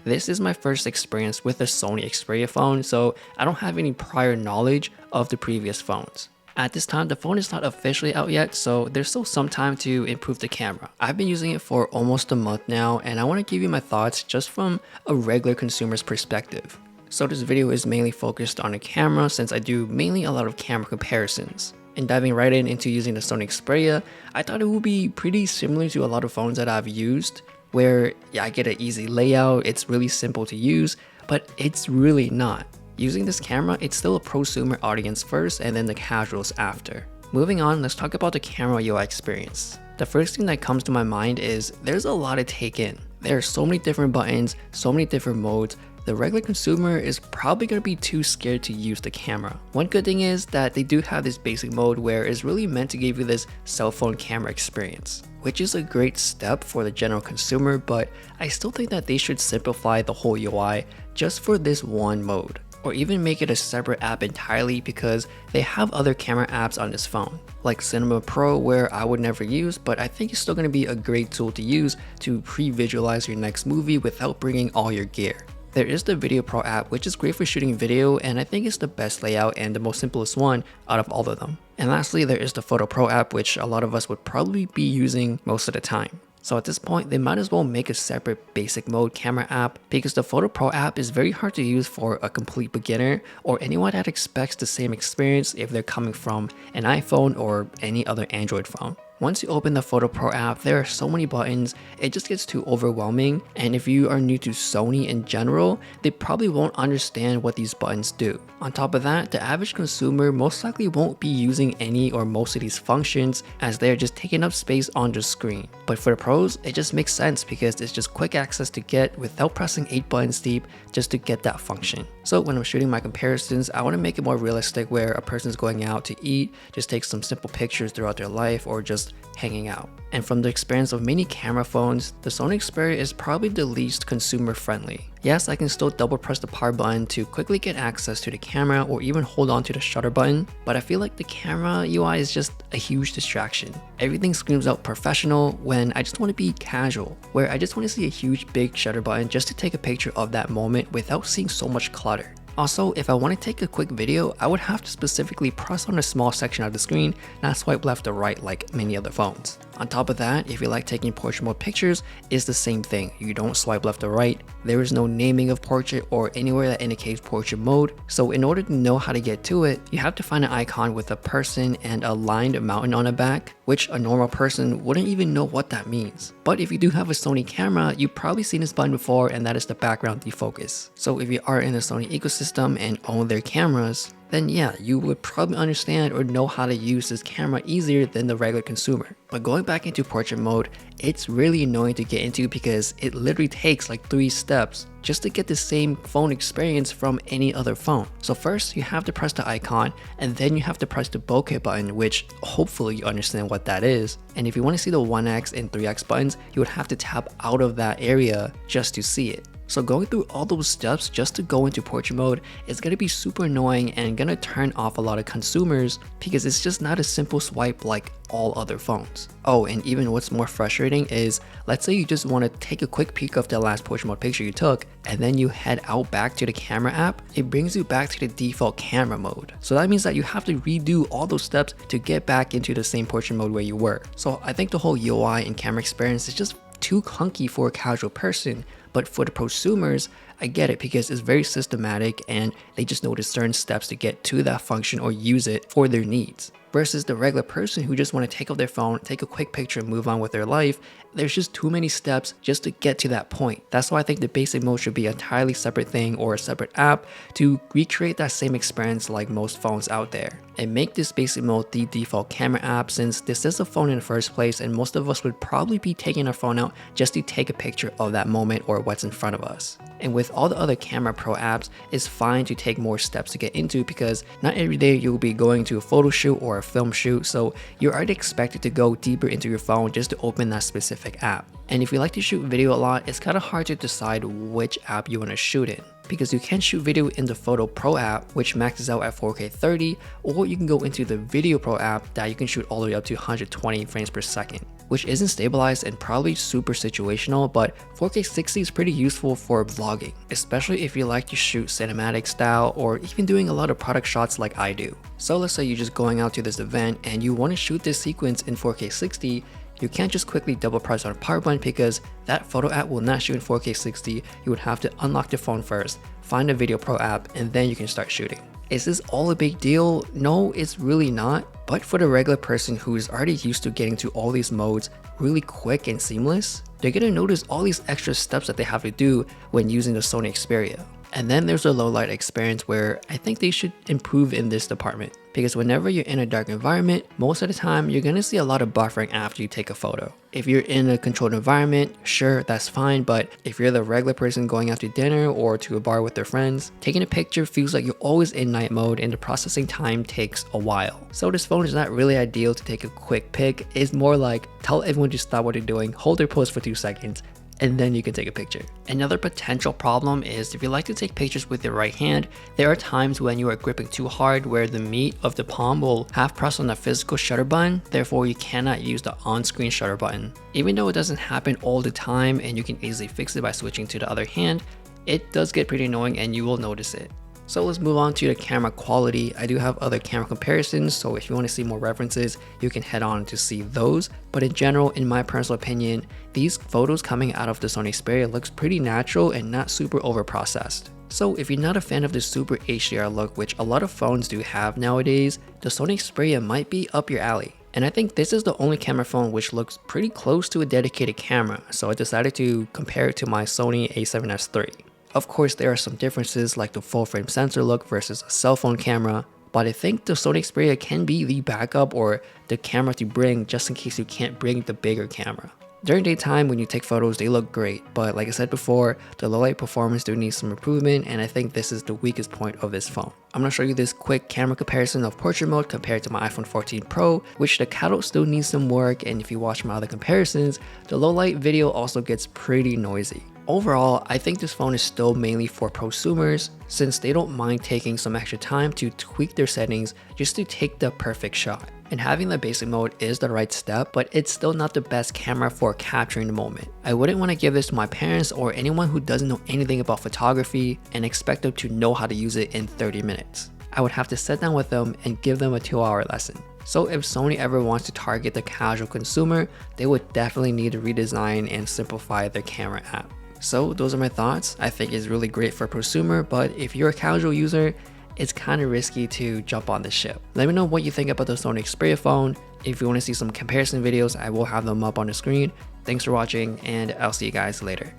This is my first experience with a Sony Xperia phone, so I don't have any prior knowledge of the previous phones. At this time, the phone is not officially out yet, so there's still some time to improve the camera. I've been using it for almost a month now, and I want to give you my thoughts just from a regular consumer's perspective. So this video is mainly focused on the camera since I do mainly a lot of camera comparisons. And diving right into using the Sony Xperia, I thought it would be pretty similar to a lot of phones that I've used, where I get an easy layout, it's really simple to use, but it's really not. Using this camera, it's still a prosumer audience first and then the casuals after. Moving on, let's talk about the camera UI experience. The first thing that comes to my mind is there's a lot to take in. There are so many different buttons, so many different modes. The regular consumer is probably going to be too scared to use the camera. One good thing is that they do have this basic mode where it's really meant to give you this cell phone camera experience, which is a great step for the general consumer, but I still think that they should simplify the whole UI just for this one mode, or even make it a separate app entirely because they have other camera apps on this phone, like Cinema Pro, where I would never use, but I think it's still going to be a great tool to use to pre-visualize your next movie without bringing all your gear. There is the Video Pro app, which is great for shooting video, and I think it's the best layout and the most simplest one out of all of them. And lastly, there is the Photo Pro app, which a lot of us would probably be using most of the time. So at this point, they might as well make a separate basic mode camera app because the Photo Pro app is very hard to use for a complete beginner or anyone that expects the same experience if they're coming from an iPhone or any other Android phone. Once you open the Photo Pro app, there are so many buttons, it just gets too overwhelming, and if you are new to Sony in general, they probably won't understand what these buttons do. On top of that, the average consumer most likely won't be using any or most of these functions as they're just taking up space on the screen. But for the pros, it just makes sense because it's just quick access to get without pressing 8 buttons deep just to get that function. So when I'm shooting my comparisons, I want to make it more realistic where a person's going out to eat, just take some simple pictures throughout their life, or just hanging out. And from the experience of many camera phones, the Sony Xperia is probably the least consumer friendly. Yes, I can still double press the power button to quickly get access to the camera or even hold on to the shutter button, but I feel like the camera UI is just a huge distraction. Everything screams out professional when I just want to be casual, where I just want to see a huge big shutter button just to take a picture of that moment without seeing so much clutter. Also, if I want to take a quick video, I would have to specifically press on a small section of the screen, not swipe left or right like many other phones. On top of that, if you like taking portrait mode pictures, it's the same thing. You don't swipe left or right. There is no naming of portrait or anywhere that indicates portrait mode. So in order to know how to get to it, you have to find an icon with a person and a lined mountain on the back, which a normal person wouldn't even know what that means. But if you do have a Sony camera, you've probably seen this button before, and that is the background defocus. So if you are in the Sony ecosystem and own their cameras, then yeah, you would probably understand or know how to use this camera easier than the regular consumer. But going back into portrait mode, it's really annoying to get into because it literally takes like 3 steps just to get the same phone experience from any other phone. So first you have to press the icon, and then you have to press the bokeh button, which hopefully you understand what that is. And if you want to see the 1x and 3x buttons, you would have to tap out of that area just to see it. So going through all those steps just to go into portrait mode is going to be super annoying and going to turn off a lot of consumers because it's just not a simple swipe like all other phones. Oh, and even what's more frustrating is, let's say you just want to take a quick peek of the last portrait mode picture you took, and then you head out back to the camera app, it brings you back to the default camera mode. So that means that you have to redo all those steps to get back into the same portrait mode where you were. So I think the whole UI and camera experience is just too clunky for a casual person. But for the prosumers, I get it because it's very systematic and they just notice certain steps to get to that function or use it for their needs. Versus the regular person who just want to take out their phone, take a quick picture and move on with their life, there's just too many steps just to get to that point. That's why I think the basic mode should be an entirely separate thing or a separate app to recreate that same experience like most phones out there. And make this basic mode the default camera app since this is a phone in the first place and most of us would probably be taking our phone out just to take a picture of that moment or what's in front of us. And with all the other camera pro apps, it's fine to take more steps to get into because not every day you'll be going to a photo shoot or a film shoot, so you're already expected to go deeper into your phone just to open that specific app. And if you like to shoot video a lot, it's kind of hard to decide which app you want to shoot in, because you can shoot video in the Photo Pro app, which maxes out at 4K 30, or you can go into the Video Pro app that you can shoot all the way up to 120 frames per second, which isn't stabilized and probably super situational, but 4K 60 is pretty useful for vlogging, especially if you like to shoot cinematic style or even doing a lot of product shots like I do. So let's say you're just going out to this event and you want to shoot this sequence in 4K 60, you can't just quickly double press on a power button because that photo app will not shoot in 4K 60. You would have to unlock the phone first, find a Video Pro app, and then you can start shooting. Is this all a big deal? No, it's really not. But for the regular person who is already used to getting to all these modes really quick and seamless, they're gonna notice all these extra steps that they have to do when using the Sony Xperia. And then there's a low light experience where I think they should improve in this department, because whenever you're in a dark environment, most of the time you're gonna see a lot of buffering after you take a photo. If you're in a controlled environment, sure, that's fine, but if you're the regular person going out to dinner or to a bar with their friends, taking a picture feels like you're always in night mode and the processing time takes a while. So this phone is not really ideal to take a quick pic. It's more like tell everyone to stop what they're doing, hold their pose for 2 seconds, and then you can take a picture. Another potential problem is if you like to take pictures with your right hand, there are times when you are gripping too hard where the meat of the palm will have pressed on the physical shutter button, therefore you cannot use the on-screen shutter button. Even though it doesn't happen all the time and you can easily fix it by switching to the other hand, it does get pretty annoying and you will notice it. So let's move on to the camera quality. I do have other camera comparisons, so if you want to see more references, you can head on to see those. But in general, in my personal opinion, these photos coming out of the Sony Xperia looks pretty natural and not super over-processed. So if you're not a fan of the super HDR look, which a lot of phones do have nowadays, the Sony Xperia might be up your alley. And I think this is the only camera phone which looks pretty close to a dedicated camera, so I decided to compare it to my Sony a7S III. Of course, there are some differences like the full frame sensor look versus a cell phone camera, but I think the Sony Xperia can be the backup or the camera to bring just in case you can't bring the bigger camera. During daytime when you take photos, they look great, but like I said before, the low light performance do need some improvement, and I think this is the weakest point of this phone. I'm going to show you this quick camera comparison of portrait mode compared to my iPhone 14 Pro, which the cathode still needs some work, and if you watch my other comparisons, the low light video also gets pretty noisy. Overall, I think this phone is still mainly for prosumers since they don't mind taking some extra time to tweak their settings just to take the perfect shot. And having the basic mode is the right step, but it's still not the best camera for capturing the moment. I wouldn't want to give this to my parents or anyone who doesn't know anything about photography and expect them to know how to use it in 30 minutes. I would have to sit down with them and give them a 2-hour lesson. So if Sony ever wants to target the casual consumer, they would definitely need to redesign and simplify their camera app. So those are my thoughts. I think it's really great for a prosumer, but if you're a casual user, it's kind of risky to jump on this ship. Let me know what you think about the Sony Xperia phone. If you want to see some comparison videos, I will have them up on the screen. Thanks for watching, and I'll see you guys later.